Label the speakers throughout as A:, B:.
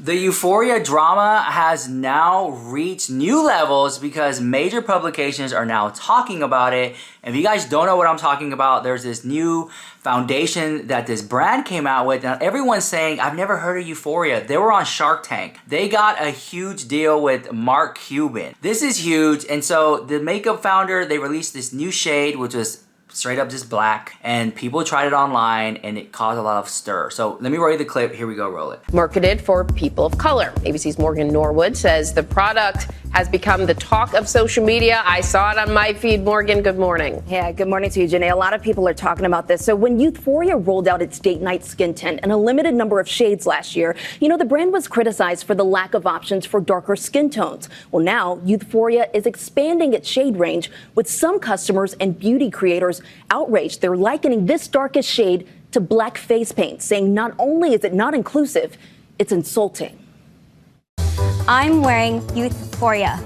A: The Euphoria drama has now reached new levels because major publications are now talking about it. And if you guys don't know what I'm talking about, there's this new foundation that this brand came out with. Now everyone's saying, I've never heard of Euphoria. They were on Shark Tank. They got a huge deal with Mark Cuban. This is huge. And so the makeup founder, they released this new shade, which was straight up just black, and people tried it online and it caused a lot of stir. So let me roll you the clip. Here we go, roll it.
B: Marketed for people of color. ABC's Morgan Norwood says the product has become the talk of social media. I saw it on my feed. Morgan, good morning.
C: Yeah, good morning to you, Janae. A lot of people are talking about this. So when YouthForia rolled out its date night skin tint in a limited number of shades last year, you know, the brand was criticized for the lack of options for darker skin tones. Well, now YouthForia is expanding its shade range, with some customers and beauty creators outraged. They're likening this darkest shade to black face paint, saying not only is it not inclusive, it's insulting.
D: I'm wearing YouthForia.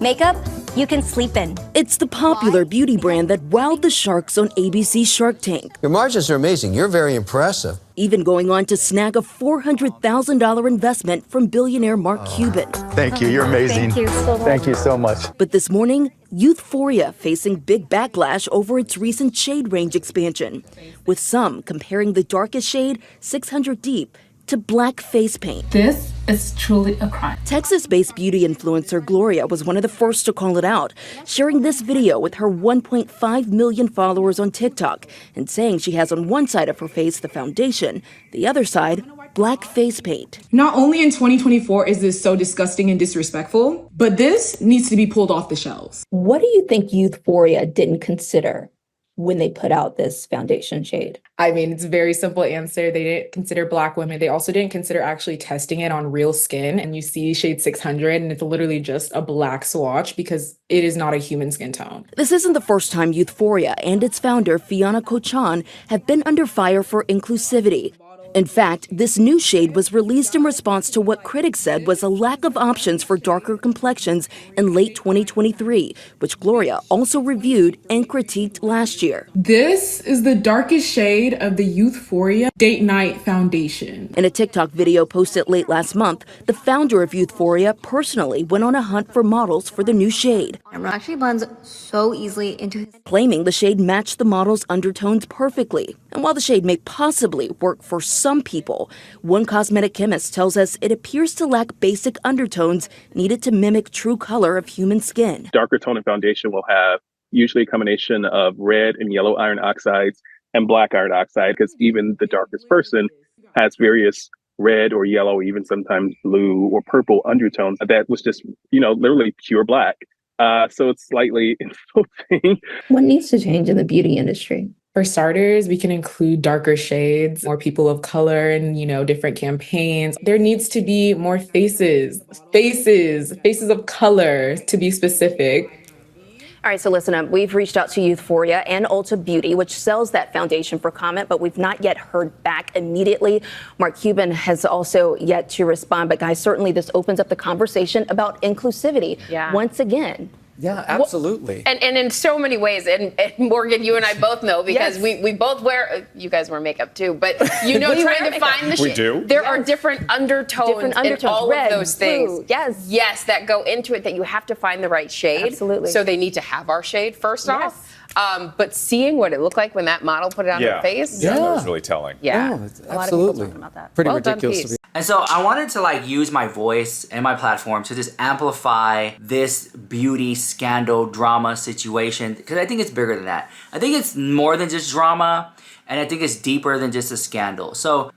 D: Makeup you can sleep in.
C: It's the popular beauty brand that wowed the sharks on ABC Shark Tank.
E: Your margins are amazing. You're very impressive.
C: Even going on to snag a $400,000 investment from billionaire Mark Cuban.
F: Thank you. You're amazing.
D: Thank you so much.
F: Thank you so much.
C: But this morning, YouthForia facing big backlash over its recent shade range expansion, with some comparing the darkest shade, 600 deep, to black face paint.
G: This is truly a crime.
C: Texas-based beauty influencer Gloria was one of the first to call it out, sharing this video with her 1.5 million followers on TikTok and saying she has on one side of her face the foundation, the other side, black face paint.
G: Not only in 2024 is this so disgusting and disrespectful, but this needs to be pulled off the shelves.
H: What do you think YouthForia didn't consider when they put out this foundation shade?
G: I mean, it's a very simple answer. They didn't consider Black women. They also didn't consider actually testing it on real skin. And you see shade 600 and it's literally just a black swatch because it is not a human skin tone.
C: This isn't the first time YouthForia and its founder, Fiona Kochan, have been under fire for inclusivity. In fact, this new shade was released in response to what critics said was a lack of options for darker complexions in late 2023, which Gloria also reviewed and critiqued last year.
G: This is the darkest shade of the YouthForia Date Night Foundation.
C: In a TikTok video posted late last month, the founder of YouthForia personally went on a hunt for models for the new shade.
D: It actually blends so easily into his...
C: Claiming the shade matched the model's undertones perfectly. And while the shade may possibly work for some people, one cosmetic chemist tells us it appears to lack basic undertones needed to mimic true color of human skin.
I: Darker tone foundation will have usually a combination of red and yellow iron oxides and black iron oxide, because even the darkest person has various red or yellow, even sometimes blue or purple undertones that was just, literally pure black. So it's slightly insulting.
H: What needs to change in the beauty industry?
G: For starters, we can include darker shades, more people of color, and, different campaigns. There needs to be more faces of color, to be specific.
C: All right, so listen up. We've reached out to YouthForia and Ulta Beauty, which sells that foundation, for comment, but we've not yet heard back immediately. Mark Cuban has also yet to respond. But guys, certainly this opens up the conversation about inclusivity once again.
J: Yeah, absolutely.
B: And in so many ways, and Morgan, you and I both know, because we both wear, you guys wear makeup too, but trying to find the shade.
J: We do.
B: There are different undertones in all
C: red,
B: of those things.
C: blue, yes.
B: Yes, that go into it, that you have to find the right shade.
C: Absolutely.
B: So they need to have our shade first off. But seeing what it looked like when that model put it on her face.
J: Yeah, that was really telling.
B: Yeah.
C: A lot of people talking about that.
J: Pretty
B: Well done,
J: ridiculous.
B: piece.
A: And so I wanted to use my voice and my platform to just amplify this beauty scandal drama situation, because I think it's bigger than that. I think it's more than just drama, and I think it's deeper than just a scandal. So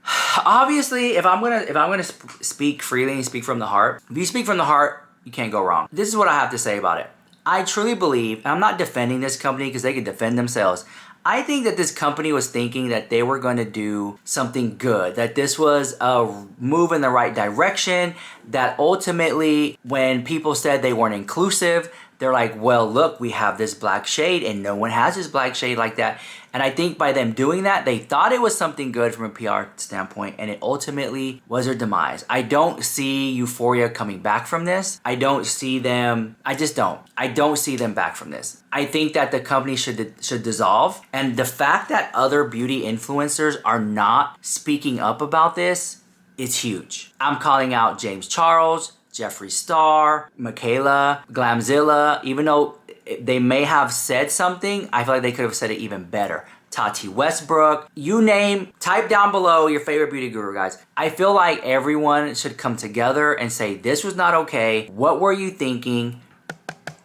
A: obviously, if I'm gonna speak freely and speak from the heart, if you speak from the heart, you can't go wrong. This is what I have to say about it. I truly believe, and I'm not defending this company because they can defend themselves. I think that this company was thinking that they were going to do something good, that this was a move in the right direction, that ultimately when people said they weren't inclusive, they're like, well, look, we have this black shade and no one has this black shade like that. And I think by them doing that, they thought it was something good from a PR standpoint, and it ultimately was their demise. I don't see Euphoria coming back from this. I don't see them, I just don't. I don't see them back from this. I think that the company should dissolve. And the fact that other beauty influencers are not speaking up about this it's huge. I'm calling out James Charles, Jeffree Star, Michaela, Glamzilla. Even though they may have said something, I feel like they could have said it even better. Tati Westbrook, you name, type down below your favorite beauty guru, guys. I feel like everyone should come together and say, this was not okay. What were you thinking?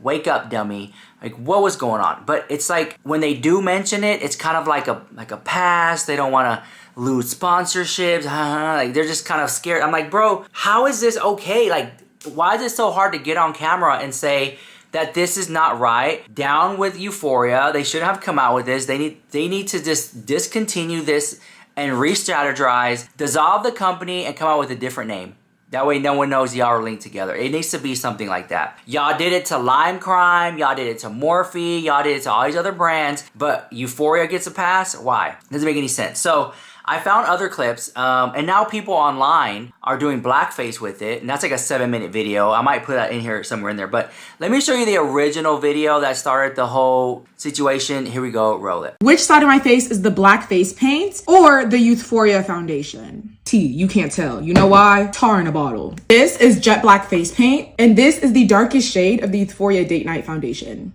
A: Wake up, dummy. Like, what was going on? But it's like, when they do mention it, it's kind of like a pass. They don't want to lose sponsorships. Like, they're just kind of scared. I'm like, bro, how is this okay? Like, why is it so hard to get on camera and say that this is not right? Down with Euphoria. They shouldn't have come out with this. They need to just discontinue this and re-strategize, dissolve the company, and come out with a different name. That way no one knows y'all are linked together. It needs to be something like that. Y'all did it to Lime Crime, y'all did it to Morphe, y'all did it to all these other brands, but Euphoria gets a pass? Why? Doesn't make any sense. So I found other clips, and now people online are doing blackface with it, and that's like a 7-minute video. I might put that in here somewhere in there, but let me show you the original video that started the whole situation. Here we go, roll it.
F: Which side of my face is the black face paint or the YouthForia foundation? T, you can't tell. You know why? Tar in a bottle. This is jet black face paint, and this is the darkest shade of the YouthForia Date Night foundation.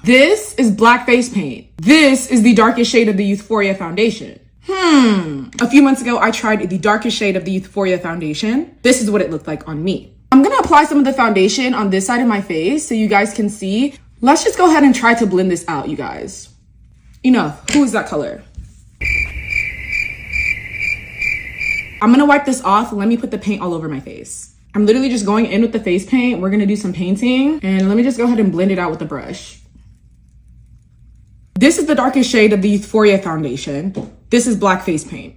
F: This is black face paint. This is the darkest shade of the YouthForia foundation. A few months ago, I tried the darkest shade of the YouthForia foundation. This is what it looked like on me. I'm gonna apply some of the foundation on this side of my face so you guys can see. Let's just go ahead and try to blend this out, you guys. Enough. Who is that color? I'm gonna wipe this off. Let me put the paint all over my face. I'm literally just going in with the face paint. We're gonna do some painting, and let me just go ahead and blend it out with the brush. This is the darkest shade of the YouthForia foundation. This is black face paint.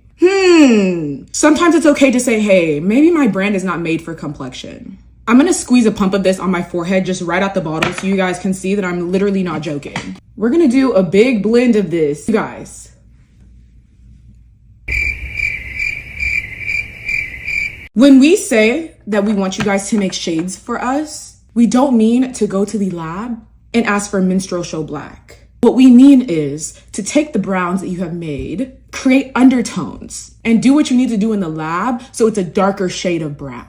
F: Sometimes it's okay to say, hey, maybe my brand is not made for complexion. I'm gonna squeeze a pump of this on my forehead just right out the bottle so you guys can see that I'm literally not joking. We're gonna do a big blend of this, you guys. When we say that we want you guys to make shades for us, we don't mean to go to the lab and ask for minstrel show black. What we mean is to take the browns that you have made, create undertones, and do what you need to do in the lab so it's a darker shade of brown.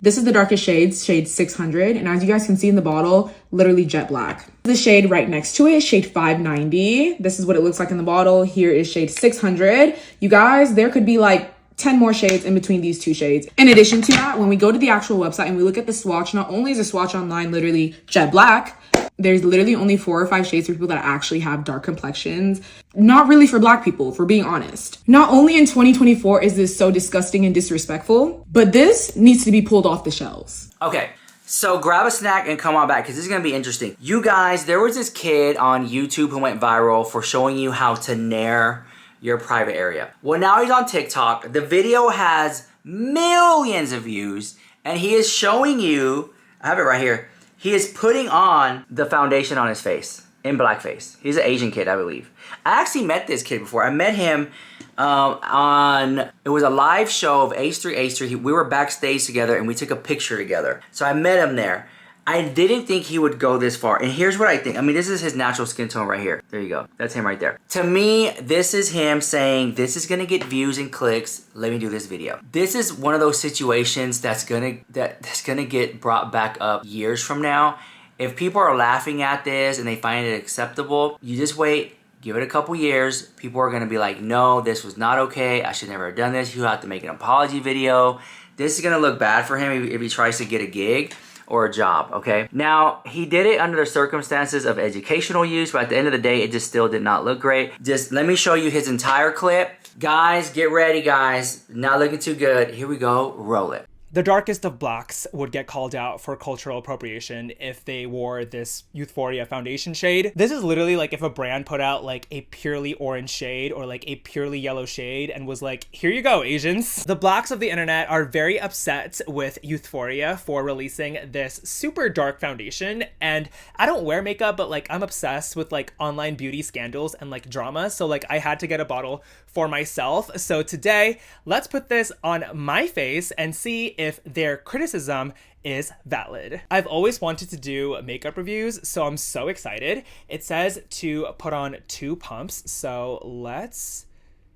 F: This is the darkest shade, shade 600, and as you guys can see in the bottle, literally jet black. The shade right next to it, shade 590. This is what it looks like in the bottle. Here is shade 600. You guys, there could be like 10 more shades in between these two shades. In addition to that, when we go to the actual website and we look at the swatch, not only is the swatch online literally jet black, there's literally only 4 or 5 shades for people that actually have dark complexions. Not really for black people, for being honest. Not only in 2024 is this so disgusting and disrespectful, but this needs to be pulled off the shelves.
A: Okay, so grab a snack and come on back because this is going to be interesting. You guys, there was this kid on YouTube who went viral for showing you how to nair your private area. Well, now he's on TikTok. The video has millions of views, and he is showing you, I have it right here, he is putting on the foundation on his face, in blackface. He's an Asian kid, I believe. I actually met this kid before. I met him it was a live show of H3H3. We were backstage together and we took a picture together. So I met him there. I didn't think he would go this far. And here's what I think. I mean, this is his natural skin tone right here. There you go. That's him right there. To me, this is him saying, this is gonna get views and clicks. Let me do this video. This is one of those situations that's gonna get brought back up years from now. If people are laughing at this and they find it acceptable, you just wait, give it a couple years. People are gonna be like, no, this was not okay. I should never have done this. You have to make an apology video. This is gonna look bad for him if he tries to get a gig or a job, okay? Now, he did it under the circumstances of educational use, but at the end of the day, it just still did not look great. Just let me show you his entire clip. Guys, get ready, guys. Not looking too good. Here we go, roll it.
K: The darkest of blacks would get called out for cultural appropriation if they wore this YouthForia foundation shade. This is literally like if a brand put out like a purely orange shade or like a purely yellow shade and was like, here you go, Asians. The blacks of the internet are very upset with YouthForia for releasing this super dark foundation. And I don't wear makeup, but like I'm obsessed with like online beauty scandals and like drama. So like I had to get a bottle for myself. So today, let's put this on my face and see if their criticism is valid. I've always wanted to do makeup reviews, so I'm so excited. It says to put on 2 pumps, so let's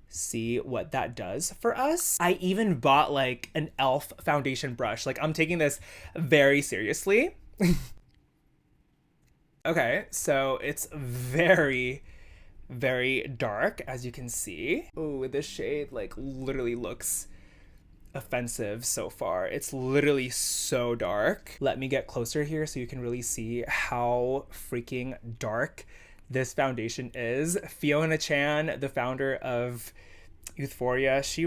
K: see what that does for us. I even bought like an e.l.f. foundation brush. Like I'm taking this very seriously. Okay, so it's very, very dark, as you can see. Oh, this shade like literally looks offensive so far. It's literally so dark. Let me get closer here so you can really see how freaking dark this foundation is. Fiona Chan, the founder of YouthForia, she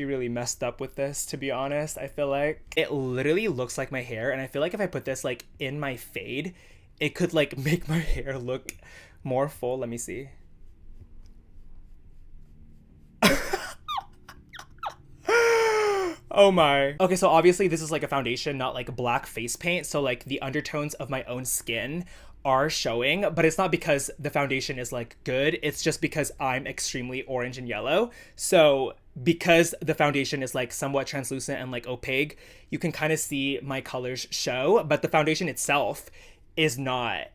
K: really messed up with this, to be honest. I feel like it literally looks like my hair, and I feel like if I put this like in my fade, it could like make my hair look more full. Let me see. Oh my. Okay, so obviously this is like a foundation, not like black face paint. So like the undertones of my own skin are showing, but it's not because the foundation is like good. It's just because I'm extremely orange and yellow. So because the foundation is like somewhat translucent and like opaque, you can kind of see my colors show, but the foundation itself is not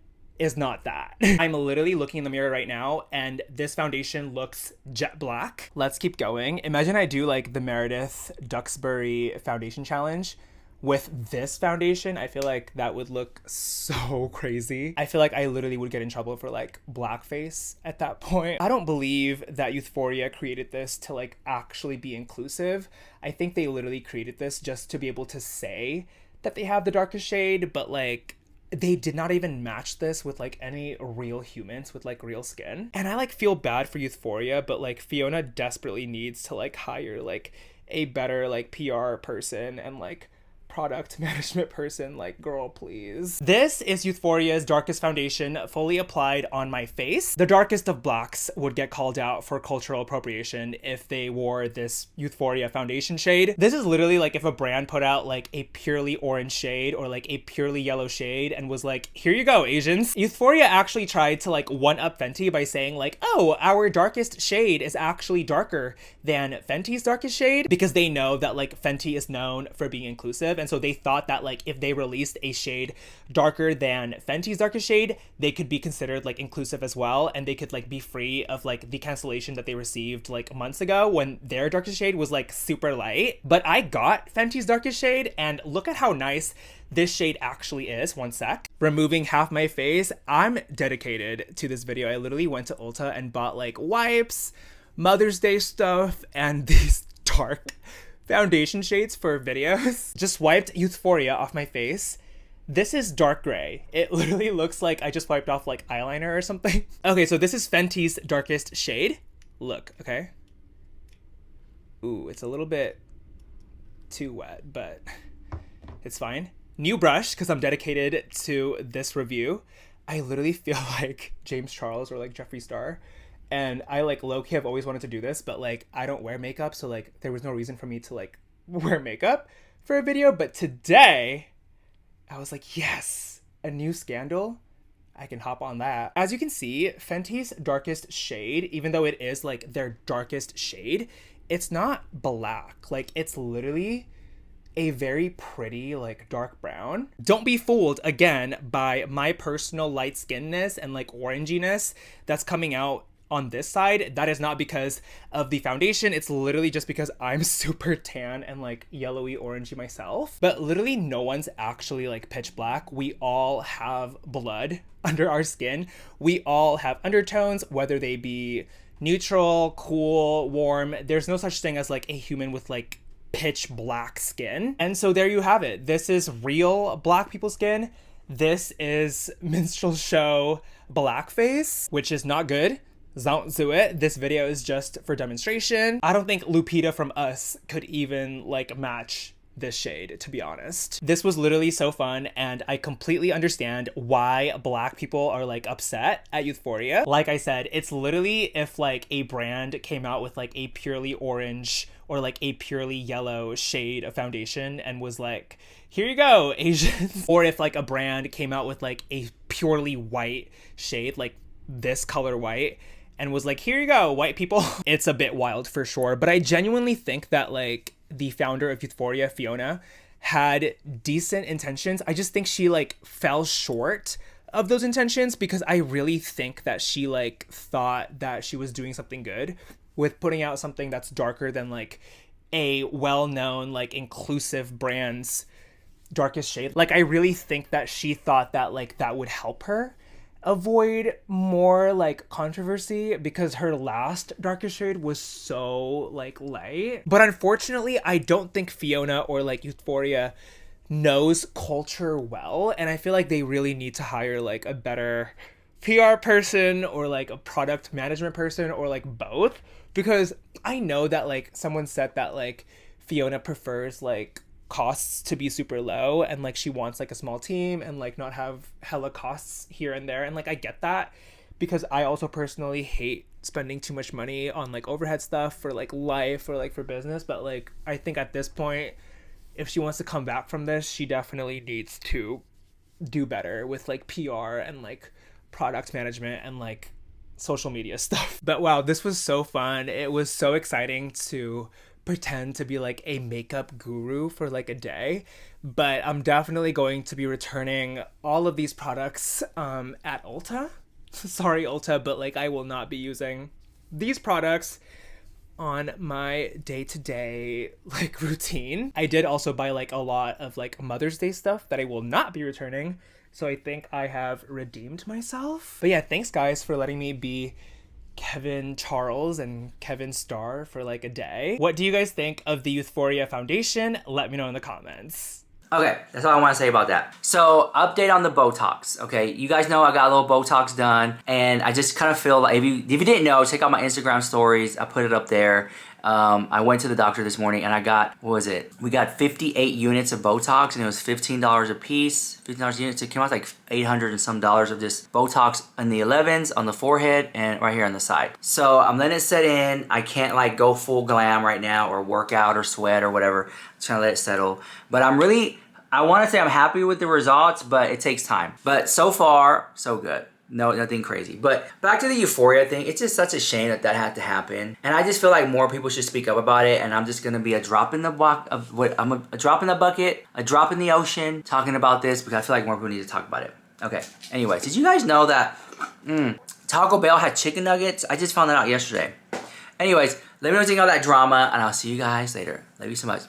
K: that. I'm literally looking in the mirror right now and this foundation looks jet black. Let's keep going. Imagine I do like the Meredith Duxbury foundation challenge with this foundation. I feel like that would look so crazy. I feel like I literally would get in trouble for like blackface at that point. I don't believe that YouthForia created this to like actually be inclusive. I think they literally created this just to be able to say that they have the darkest shade, but like they did not even match this with like any real humans with like real skin. And I like feel bad for YouthForia, but like Fiona desperately needs to like hire like a better like PR person and like product management person. Like, girl, please. This is YouthForia's darkest foundation fully applied on my face. The darkest of blacks would get called out for cultural appropriation if they wore this YouthForia foundation shade. This is literally like if a brand put out like a purely orange shade or like a purely yellow shade and was like, here you go, Asians. YouthForia actually tried to like one up Fenty by saying like, oh, our darkest shade is actually darker than Fenty's darkest shade, because they know that like Fenty is known for being inclusive. And so they thought that like if they released a shade darker than Fenty's darkest shade, they could be considered like inclusive as well, and they could like be free of like the cancellation that they received like months ago when their darkest shade was like super light. But I got Fenty's darkest shade, and look at how nice this shade actually is. One sec. Removing half my face. I'm dedicated to this video. I literally went to Ulta and bought like wipes, Mother's Day stuff, and these dark foundation shades for videos. Just wiped YouthForia off my face. This is dark gray. It literally looks like I just wiped off like eyeliner or something. Okay, so this is Fenty's darkest shade. Look, okay. Ooh, it's a little bit too wet, but it's fine. New brush, because I'm dedicated to this review. I literally feel like James Charles or like Jeffree Star. And I like low-key have always wanted to do this, but like I don't wear makeup, so like there was no reason for me to like wear makeup for a video. But today I was like, yes, a new scandal. I can hop on that. As you can see, Fenty's darkest shade, even though it is like their darkest shade, it's not black. Like it's literally a very pretty like dark brown. Don't be fooled again by my personal light skinness and like oranginess that's coming out on this side. That is not because of the foundation. It's literally just because I'm super tan and like yellowy orangey myself. But literally no one's actually like pitch black. We all have blood under our skin. We all have undertones, whether they be neutral, cool, warm. There's no such thing as like a human with like pitch black skin. And so there you have it. This is real black people's skin. This is minstrel show blackface, which is not good. Don't do it. This video is just for demonstration. I don't think Lupita from Us could even like match this shade, to be honest. This was literally so fun, and I completely understand why black people are like upset at YouthForia. Like I said, it's literally if like a brand came out with like a purely orange or like a purely yellow shade of foundation and was like, here you go, Asians. Or if like a brand came out with like a purely white shade, like this color white, and was like, here you go, white people. It's a bit wild for sure, but I genuinely think that like the founder of YouthForia, Fiona, had decent intentions. I just think she like fell short of those intentions, because I really think that she like thought that she was doing something good with putting out something that's darker than like a well-known like inclusive brand's darkest shade. Like I really think that she thought that like that would help her avoid more like controversy, because her last darkest shade was so like light. But unfortunately, I don't think Fiona or like Euphoria knows culture well, and I feel like they really need to hire like a better PR person or like a product management person or like both, because I know that like someone said that like Fiona prefers like costs to be super low, and like she wants like a small team and like not have hella costs here and there, and like I get that, because I also personally hate spending too much money on like overhead stuff for like life or like for business. But like I think at this point, if she wants to come back from this, she definitely needs to do better with like PR and like product management and like social media stuff. But wow, this was so fun. It was so exciting to pretend to be like a makeup guru for like a day. But I'm definitely going to be returning all of these products at Ulta. Sorry, Ulta, but like I will not be using these products on my day-to-day like routine. I did also buy like a lot of like Mother's Day stuff that I will not be returning. So I think I have redeemed myself. But yeah, thanks guys for letting me be Kevin Charles and Kevin Starr for like a day. What do you guys think of the Youthforia Foundation? Let me know in the comments.
A: Okay, that's all I want to say about that. So, update on the Botox, okay? You guys know I got a little Botox done, and I just kind of feel like, if you didn't know, check out my Instagram stories. I put it up there. I went to the doctor this morning, and I got, what was it? We got 58 units of Botox, and it was $15 a piece. $15 a unit, so it came out like $800 and some of this Botox in the 11s, on the forehead, and right here on the side. So I'm letting it set in. I can't like go full glam right now, or work out, or sweat, or whatever. I'm just trying to let it settle. But I want to say I'm happy with the results, but it takes time. But so far, so good. No, nothing crazy. But back to the Euphoria thing, it's just such a shame that that had to happen. And I just feel like more people should speak up about it. And I'm just gonna be a drop in the a drop in the bucket, a drop in the ocean, talking about this, because I feel like more people need to talk about it. Okay. Anyways, did you guys know that Taco Bell had chicken nuggets? I just found that out yesterday. Anyways, let me know what you think about that drama, and I'll see you guys later. Love you so much.